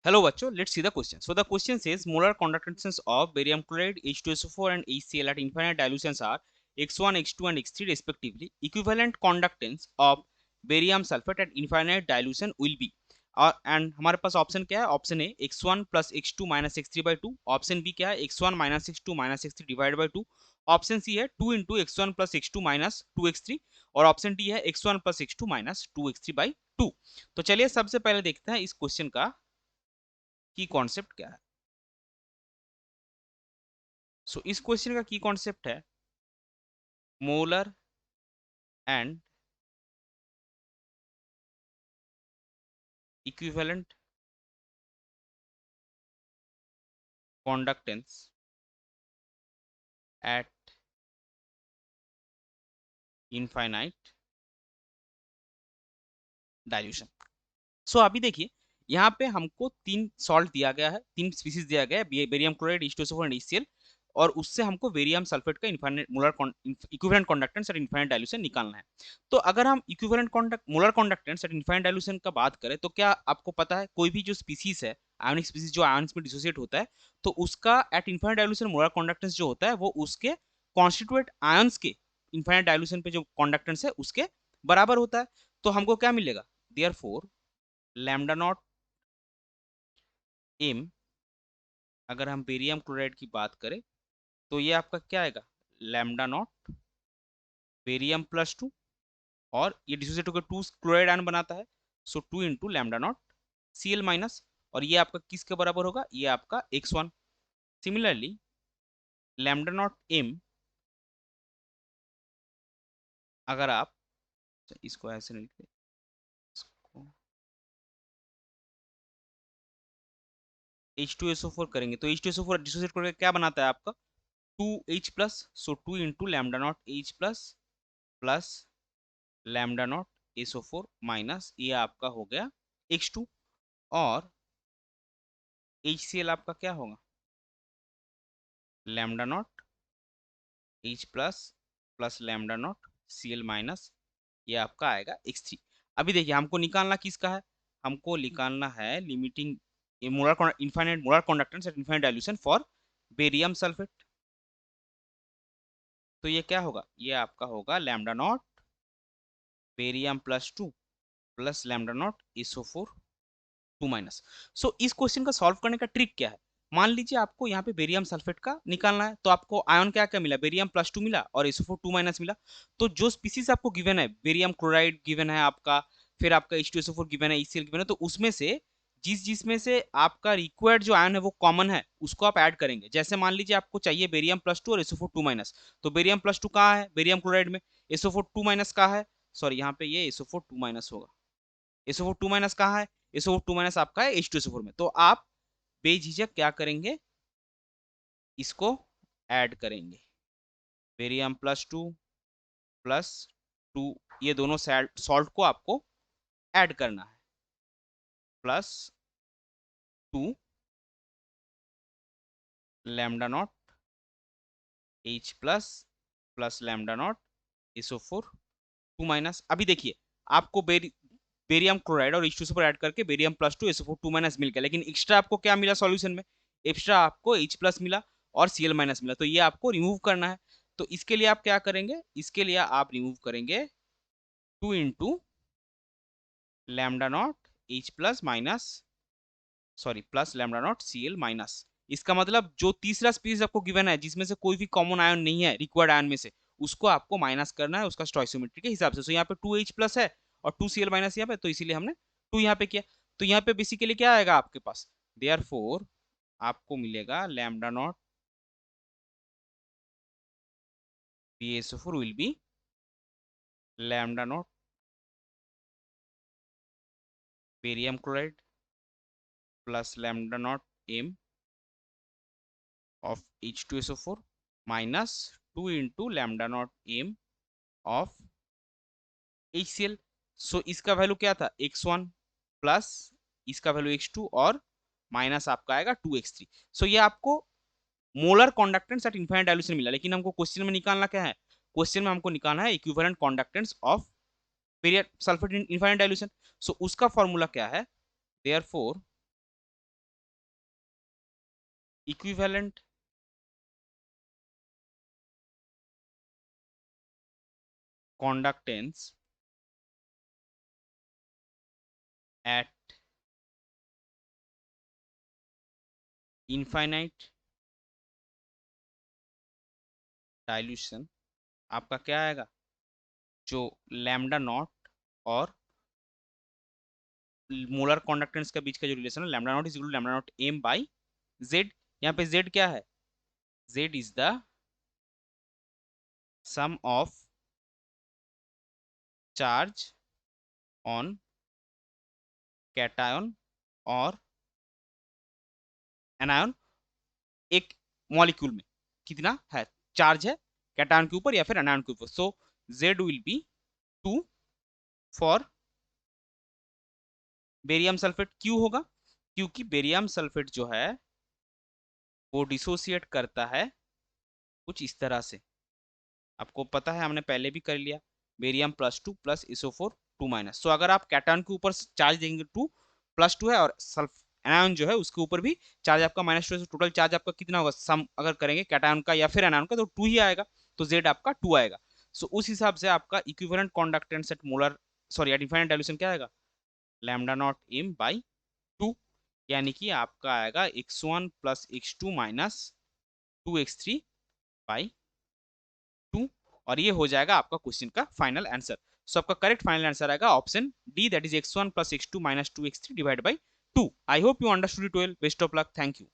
Hello, bachcho. Let's see the question. So the question says molar conductances of barium chloride, H2SO4 and HCl at infinite dilutions are x1, x2 and x3 respectively. Equivalent conductance of barium sulfate at infinite dilution will be और and हमारे पास option क्या है? Option A x1 plus x2 minus x3 by 2, option B क्या है? x1 minus x2 minus x3 divide by 2, option C है 2 into x1 plus x2 minus 2x3 और option D है x1 plus x2 minus 2x3 by 2। तो चलिए सबसे पहले देखते हैं इस क्वेश्चन का की कॉन्सेप्ट क्या है। सो इस क्वेश्चन का की कॉन्सेप्ट है molar and equivalent conductance at infinite dilution. So अभी देखिए यहाँ पे हमको तीन सॉल्ट दिया गया है, तीन स्पीसीज दिया गया है, barium chloride, H2SO4 and HCl, और उससे हमको बेरियम सल्फेट का infinite molar equivalent conductance at infinite dilution निकालना है। तो अगर हम equivalent molar conductance at infinite dilution का बात करें तो क्या आपको पता है कोई भी जो स्पीसीज है, आयोनिक स्पीसीज जो आयंस में डिसोसिएट होता है, तो उसका eight infinite dilution molar conductance जो होता है वो उसके कॉन्स्टिट्यूएंट आयंस के इनफाइनाइट डाइल्यूशन पे जो कंडक्टेंस है उसके बराबर होता है। तो हमको क्या मिलेगा? देयरफॉर लैम्डा नॉट एम, अगर हम बेरियम क्लोराइड की बात करें तो ये आपका क्या आएगा? लैम्डा नॉट बेरियम प्लस 2, और ये डिसोसिएट होकर 2 क्लोराइड आयन बनाता है, सो 2 into lambda naught Cl minus, और ये आपका किसके बराबर होगा? ये आपका x1। Similarly lambda not M, अगर आप इसको ऐसे नहीं लिखते, इसको H2SO4 करेंगे तो H2SO4 डिसोसिएट करके क्या बनाता है आपका? 2H plus, so 2 into lambda naught H plus plus lambda not SO4 minus, ये आपका हो गया H2, और HCl आपका क्या होगा? Lambda not H plus plus lambda not Cl minus, ये आपका आएगा x3। अभी देखिए हमको निकालना किसका है? हमको निकालना है limiting molar infinite molar conductance at infinite dilution for barium sulphate. तो ये क्या होगा? ये आपका होगा lambda not barium plus 2 plus lambda not SO4 2 minus. So इस क्वेश्चन का सॉल्व करने का ट्रिक क्या है? मान लीजिए आपको यहाँ पे बेरियम सल्फेट का निकालना है, तो आपको आयन क्या क्या मिला? बेरियम प्लस 2 मिला और SO4 2 माइनस मिला। तो जो स्पीसीज आपको गिवन है, बेरियम क्लोराइड गिवन है आपका, फिर आपका H2SO4 गिवन है, HCl गिवन है, तो उसमें से जिसमें से आपका रिक्वायर्ड जो आयन है वो कॉमन है उसको आप ऐड करेंगे। जैसे मान लीजिए आपको चाहिए बेरियम प्लस 2 और SO4 2 माइनस, तो बेरियम प्लस 2 कहाँ है? बेरियम क्लोराइड में। SO4 2 माइनस कहाँ है? सॉरी, यहाँ पे ये SO4 2 माइनस होगा। SO4 2 माइनस कहाँ है? SO4 2 माइनस आपका है H2SO4 में। तो आप बेझिझक क्या करेंगे? इसको ऐड करेंगे, बेरियम प्लस 2 प्लस 2, ये दोनों सॉल्ट को आपको ऐड करना है, plus 2 lambda naught H plus plus lambda not SO4 2 minus. अभी देखिए आपको बेरियम क्लोराइड और H2SO4 ऐड करके बेरियम प्लस 2 SO4 2 माइनस मिल गया, लेकिन एक्स्ट्रा आपको क्या मिला सॉल्यूशन में? एक्स्ट्रा आपको H प्लस मिला और Cl माइनस मिला, तो ये आपको रिमूव करना है। तो इसके लिए आप क्या करेंगे? इसके लिए आप रिमूव करेंगे 2 into lambda naught H plus minus, sorry plus lambda not Cl minus. इसका मतलब जो तीसरा स्पीसीज आपको गिवन है जिसमें से कोई भी कॉमन आयन नहीं है रिक्वायर्ड आयन में से, उसको आपको माइनस करना है उसका स्टोइसियोमेट्री के हिसाब से। तो यहाँ पे 2H प्लस है और 2Cl माइनस यहाँ पे, तो इसीलिए हमने 2 यहाँ पे किया। तो यहाँ पे बेसिकली क्या आएगा आपके पास? देयरफॉर आपको मिलेगा lambda naught BaSO4 will be lambda not barium chloride plus lambda not M of H2SO4 minus 2 into lambda naught M of HCl। सो इसका वैल्यू क्या था? x1 प्लस इसका वैल्यू x2 और माइनस आपका आएगा 2x3। सो ये आपको molar conductance at infinite dilution मिला, लेकिन हमको क्वेश्चन में निकालना क्या है? क्वेश्चन में हमको निकालना है equivalent conductance of barium sulphate in infinite dilution. So उसका फॉर्मूला क्या है? Therefore equivalent conductance at infinite dilution आपका क्या आएगा, जो लैम्डा नॉट और मोलर कॉन्डक्टेंस के बीच का जो रिलेशन है, lambda not is equal to lambda not M by Z. यहाँ पे जेड क्या है, Z is the sum of charge on cation और एनायन एक मॉलिक्यूल में कितना है चार्ज है कैटायन के ऊपर या फिर एनायन के ऊपर। So Z will be 2 for barium sulphate. क्यों होगा, क्योंकि बेरियम सल्फेट जो है वो डिसोसिएट करता है कुछ इस तरह से, आपको पता है हमने पहले भी कर लिया, बेरियम +2 प्लस इसोफोर 2 माइनस। सो अगर आप कैटायन के ऊपर चार्ज देंगे 2 +2 है और सल्फ एनायन जो है उसके ऊपर भी चार्ज आपका -2 है, टोटल चार्ज आपका कितना होगा, सम अगर करेंगे कैटायन का या फिर एनायन का तो 2 ही आएगा, तो जेड आपका 2 आएगा। सो उस हिसाब से आपका equivalent conductance at molar sorry at infinite dilution क्या आएगा, लैम्डा नॉट एम बाई 2, यानी कि आपका आएगा x1 plus x2 minus 2x3 by 2, और ये हो जाएगा आपका क्वेश्चन का फाइनल आंसर। सो आपका करेक्ट फाइनल आंसर आएगा option D, that is x1 plus x2 minus 2x3 divide by 2। I hope you understood it well. Best of luck, thank you.